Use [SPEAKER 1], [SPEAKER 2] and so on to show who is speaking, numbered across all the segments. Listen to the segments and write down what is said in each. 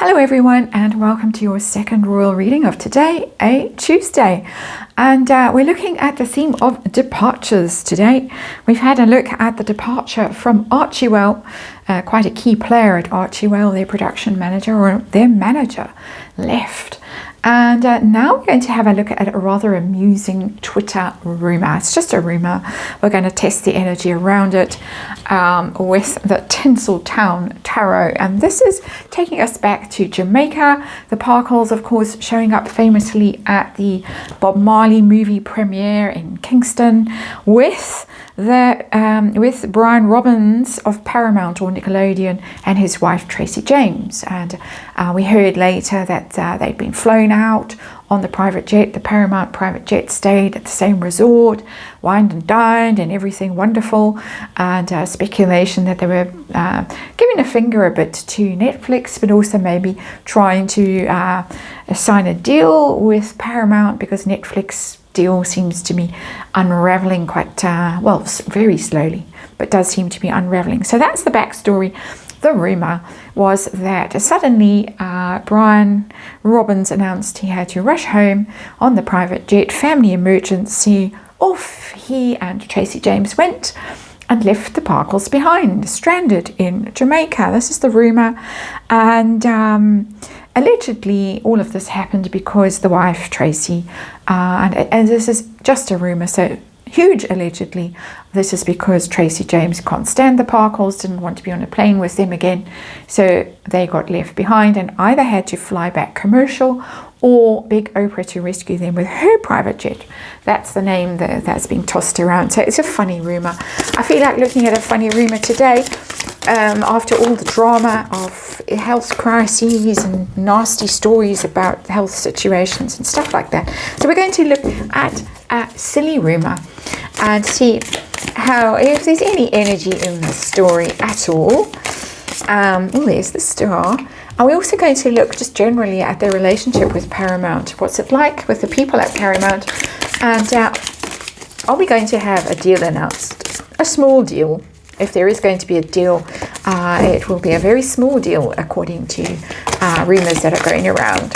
[SPEAKER 1] Hello everyone, and welcome to your second royal reading of today, a Tuesday. And we're looking at the theme of departures today. We've had a look at the departure from Archewell, quite a key player at Archewell, their production manager or their manager left. And now we're going to have a look at a rather amusing Twitter rumour. It's just a rumour. We're going to test the energy around it with the Tinseltown Tarot. And this is taking us back to Jamaica. The Parkles, of course, showing up famously at the Bob Marley movie premiere in Kingston with Brian Robbins of Paramount or Nickelodeon and his wife Tracy James. And we heard later that they'd been flown out on the private jet. The Paramount private jet stayed at the same resort, wined and dined and everything wonderful, and speculation that they were giving a finger a bit to Netflix, but also maybe trying to sign a deal with Paramount because Netflix deal seems to be unraveling quite very slowly, but does seem to be unraveling. So that's the backstory. The rumor was that suddenly Brian Robbins announced he had to rush home on the private jet, family emergency. Off he and Tracy James went and left the Parkles behind, stranded in Jamaica. This is the rumor, and allegedly all of this happened because the wife Tracy, and this is just a rumor, so huge allegedly, this is because Tracy James can't stand the Parkles, didn't want to be on a plane with them again, so they got left behind and either had to fly back commercial or beg Oprah to rescue them with her private jet. That's the name that's being tossed around. So it's a funny rumor. I feel like looking at a funny rumor today after all the drama of health crises and nasty stories about health situations and stuff like that. So we're going to look at a silly rumor and see how, if there's any energy in the story at all. There's the star. And we're also going to look just generally at their relationship with Paramount. What's it like with the people at Paramount? And are we going to have a deal announced? A small deal. If there is going to be a deal, it will be a very small deal according to rumors that are going around.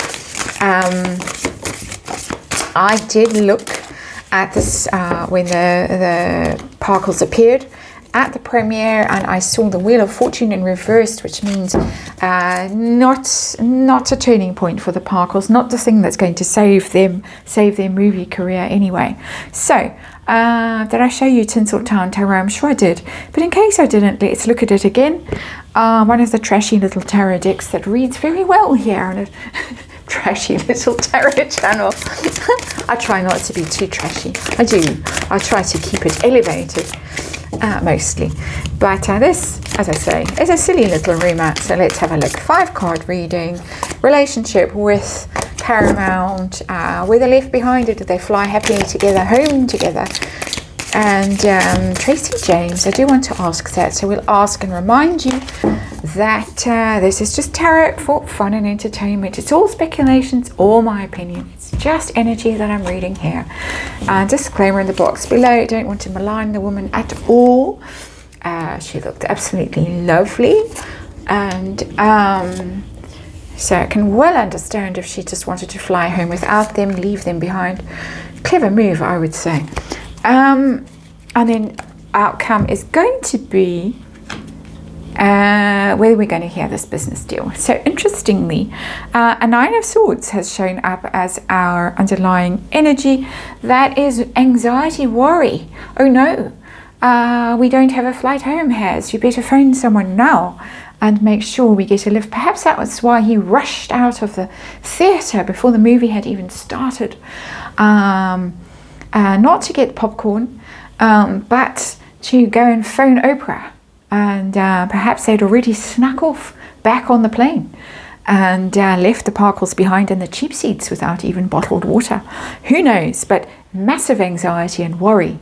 [SPEAKER 1] I did look at this when the Parkles appeared at the premiere, and I saw the Wheel of Fortune in reversed, which means not a turning point for the Parkles, not the thing that's going to save their movie career anyway. So did I show you Tinseltown Tarot? I'm sure I did, but in case I didn't, let's look at it again. One of the trashy little tarot decks that reads very well here on a trashy little tarot channel. I try not to be too trashy. I try to keep it elevated. Mostly, but this, as I say, is a silly little rumor. So let's have a look. 5-card reading, relationship with Paramount. Were they left behind, or did they fly happily together, home together? And Tracy James, I do want to ask that, so we'll ask and remind you that this is just tarot for fun and entertainment. It's all speculations, all my opinion. It's just energy that I'm reading here. Disclaimer in the box below, don't want to malign the woman at all. She looked absolutely lovely, and so I can well understand if she just wanted to fly home without them, leave them behind. Clever move, I would say. And then outcome is going to be whether we're going to hear this business deal. So interestingly, a 9 of Swords has shown up as our underlying energy. That is anxiety, worry. Oh no, we don't have a flight home, Has. You better phone someone now and make sure we get a lift. Perhaps that was why he rushed out of the theatre before the movie had even started. Not to get popcorn, but to go and phone Oprah. And perhaps they'd already snuck off back on the plane and left the Parkles behind in the cheap seats without even bottled water. Who knows? But massive anxiety and worry.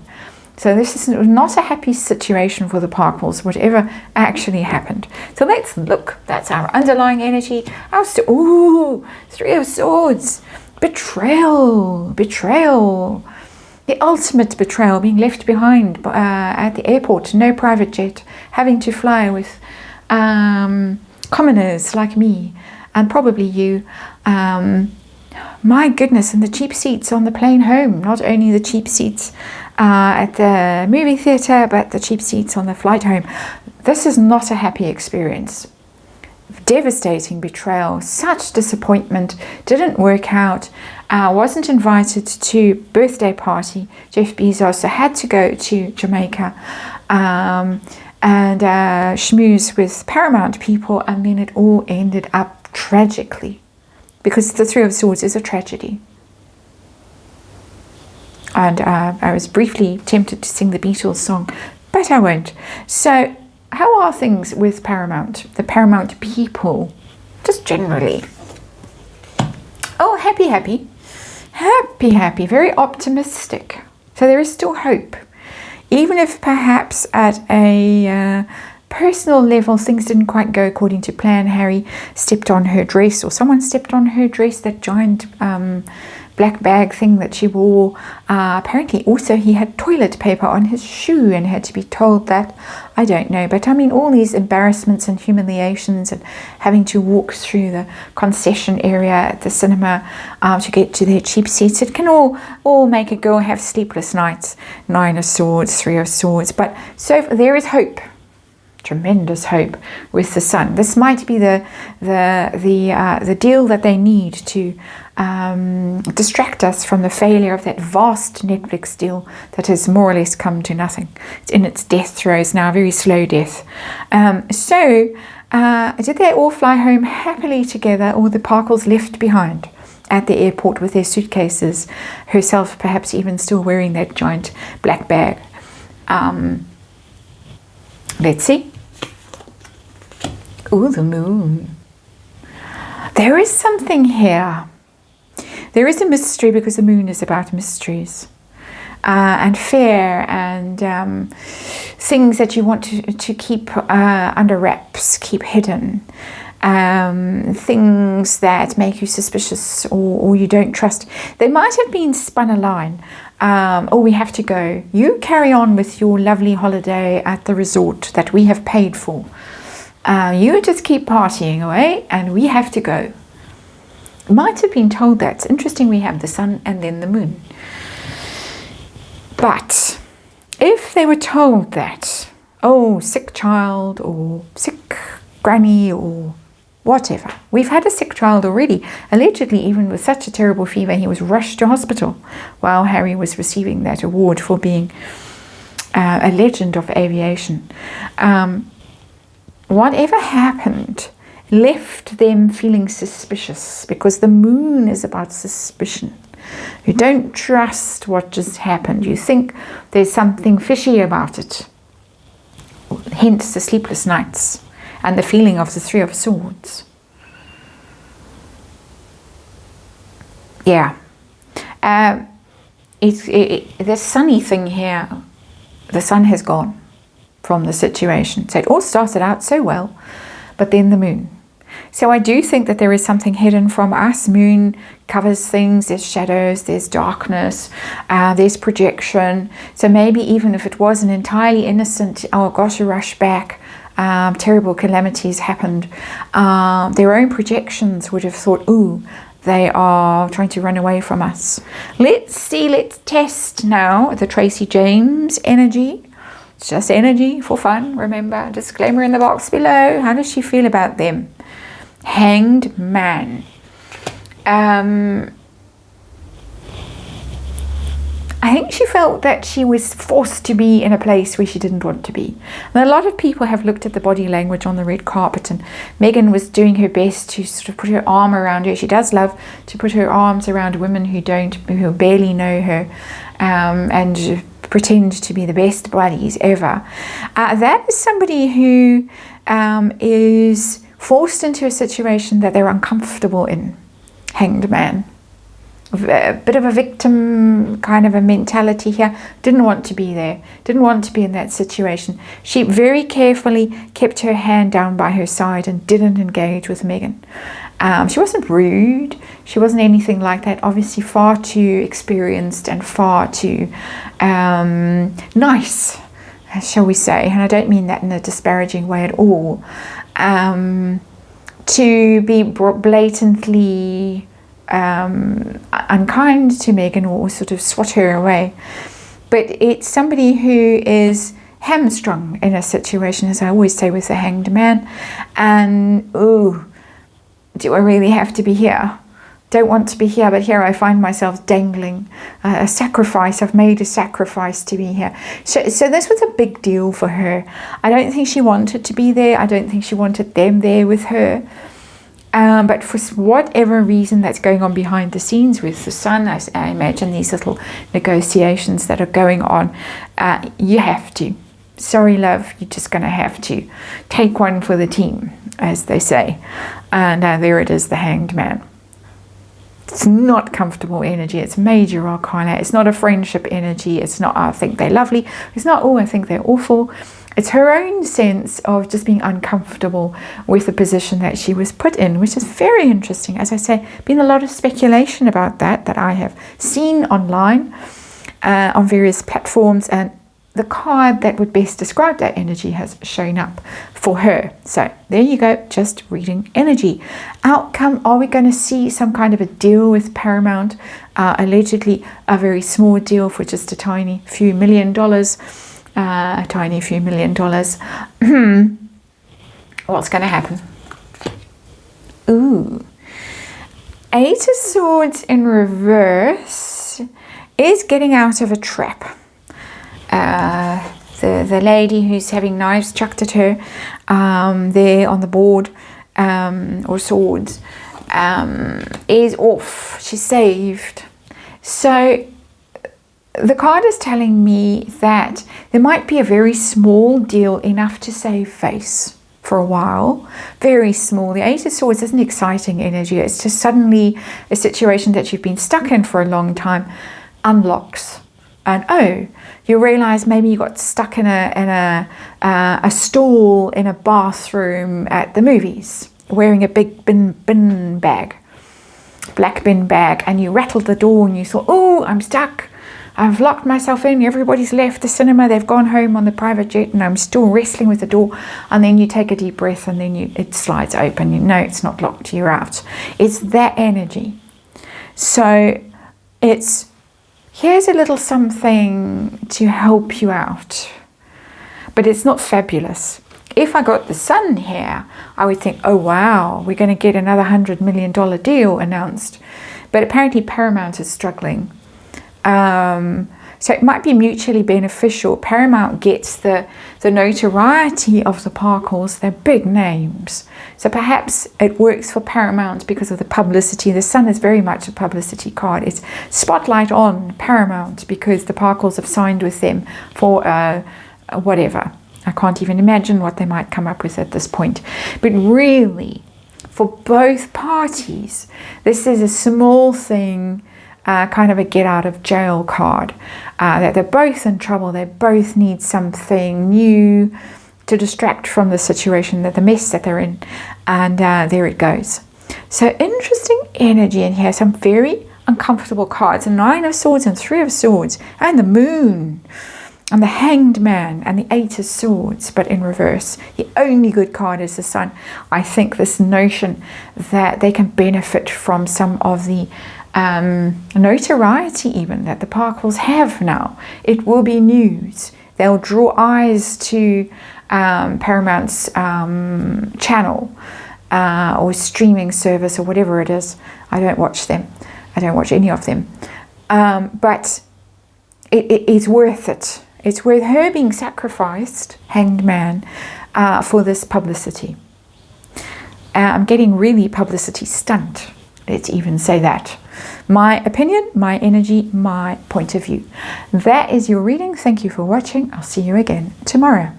[SPEAKER 1] So this is not a happy situation for the Parkles, whatever actually happened. So let's look. That's our underlying energy. 3 of Swords. Betrayal. The ultimate betrayal, being left behind at the airport, no private jet, having to fly with commoners like me and probably you, my goodness, and the cheap seats on the plane home, not only the cheap seats at the movie theatre, but the cheap seats on the flight home. This is not a happy experience. Devastating betrayal, such disappointment, didn't work out, wasn't invited to birthday party. Jeff Bezos had to go to Jamaica and schmooze with Paramount people, and then it all ended up tragically, because the Three of Swords is a tragedy. And I was briefly tempted to sing the Beatles song, but I won't. So how are things with Paramount, the Paramount people, just generally? Oh, happy, very optimistic. So there is still hope. Even if perhaps at a personal level things didn't quite go according to plan. Harry stepped on her dress, or someone stepped on her dress, that giant black bag thing that she wore. Apparently also he had toilet paper on his shoe and had to be told that. I don't know, but I mean, all these embarrassments and humiliations and having to walk through the concession area at the cinema to get to their cheap seats, it can all make a girl have sleepless nights. Nine of Swords, Three of Swords, but so there is hope. Tremendous hope with the Sun. This might be the deal that they need to distract us from the failure of that vast Netflix deal that has more or less come to nothing. It's in its death throes now, very slow death. So did they all fly home happily together, or the Parkles left behind at the airport with their suitcases, herself perhaps even still wearing that giant black bag? Let's see. Ooh, the moon. There is something here. There is a mystery, because the moon is about mysteries and fear and things that you want to keep under wraps, keep hidden. Things that make you suspicious or you don't trust. They might have been spun a line. Oh, we have to go. You carry on with your lovely holiday at the resort that we have paid for. You just keep partying away and we have to go. Might have been told that. It's interesting, we have the Sun and then the Moon. But if they were told that, oh, sick child or sick granny or whatever. We've had a sick child already, allegedly even with such a terrible fever he was rushed to hospital while Harry was receiving that award for being a legend of aviation. Whatever happened left them feeling suspicious, because the moon is about suspicion. You don't trust what just happened. You think there's something fishy about it. Hence the sleepless nights and the feeling of the Three of Swords. Yeah. The sunny thing here, the sun has gone from the situation. So it all started out so well, but then the moon. So I do think that there is something hidden from us. Moon covers things, there's shadows, there's darkness, there's projection. So maybe even if it wasn't entirely innocent, oh gosh, a rush back, terrible calamities happened, their own projections would have thought, ooh, they are trying to run away from us. Let's see, let's test now the Tracy James energy. It's just energy for fun, remember, disclaimer in the box below. How does she feel about them? Hanged Man. I think she felt that she was forced to be in a place where she didn't want to be. And a lot of people have looked at the body language on the red carpet, and Meghan was doing her best to sort of put her arm around her. She does love to put her arms around women who barely know her, and pretend to be the best buddies ever. That is somebody who is forced into a situation that they're uncomfortable in. Hanged Man. A bit of a victim kind of a mentality here. Didn't want to be there. Didn't want to be in that situation. She very carefully kept her hand down by her side and didn't engage with Meghan. She wasn't rude. She wasn't anything like that. Obviously far too experienced and far too nice, shall we say. And I don't mean that in a disparaging way at all. to be blatantly unkind to Megan or sort of swat her away. But it's somebody who is hamstrung in a situation, as I always say with the Hanged Man. And, ooh, do I really have to be here? Don't want to be here, but here I find myself dangling a sacrifice. I've made a sacrifice to be here. So this was a big deal for her. I don't think she wanted to be there. I don't think she wanted them there with her. But for whatever reason that's going on behind the scenes with the Sun, I imagine these little negotiations that are going on, you have to. Sorry, love, you're just going to have to take one for the team, as they say. And there it is, the Hanged Man. It's not comfortable energy. It's major arcana. It's not a friendship energy. It's not, I think they're lovely. It's not, oh, I think they're awful. It's her own sense of just being uncomfortable with the position that she was put in, which is very interesting. As I say, been a lot of speculation about that I have seen online on various platforms, and the card that would best describe that energy has shown up for her. So there you go, just reading energy. Outcome, are we going to see some kind of a deal with Paramount? Allegedly a very small deal for just a tiny few $1 million. A tiny few $1 million. What's going to happen? Ooh. Eight of Swords in reverse is getting out of a trap. The lady who's having knives chucked at her there on the board, or swords, is off. She's saved. So the card is telling me that there might be a very small deal, enough to save face for a while. Very small. The Eight of Swords isn't exciting energy. It's just suddenly a situation that you've been stuck in for a long time unlocks. And oh, you realize maybe you got stuck in a stall in a bathroom at the movies, wearing a big bin bag, black bin bag, and you rattled the door and you thought, oh, I'm stuck. I've locked myself in. Everybody's left the cinema. They've gone home on the private jet, and I'm still wrestling with the door. And then you take a deep breath, and then it slides open. You know it's not locked. You're out. It's that energy. So it's, here's a little something to help you out. But it's not fabulous. If I got the Sun here, I would think, oh, wow, we're going to get another $100 million deal announced. But apparently Paramount is struggling. So it might be mutually beneficial. Paramount gets the notoriety of the Parkles. They're big names. So perhaps it works for Paramount because of the publicity. The Sun is very much a publicity card. It's spotlight on Paramount because the Parkles have signed with them for whatever. I can't even imagine what they might come up with at this point. But really, for both parties, this is a small thing, kind of a get out of jail card. That they're both in trouble. They both need something new to distract from the situation, that the mess that they're in. And there it goes. So interesting energy in here. Some very uncomfortable cards. A Nine of Swords and Three of Swords. And the Moon. And the Hanged Man and the Eight of Swords, but in reverse. The only good card is the Sun. I think this notion that they can benefit from some of the notoriety even that the Parkles have now. It will be news. They'll draw eyes to Paramount's channel or streaming service or whatever it is. I don't watch them. I don't watch any of them. But it's worth it. It's worth her being sacrificed, Hanged Man, for this publicity. I'm getting really publicity stunt. Let's even say that. My opinion, my energy, my point of view. That is your reading. Thank you for watching. I'll see you again tomorrow.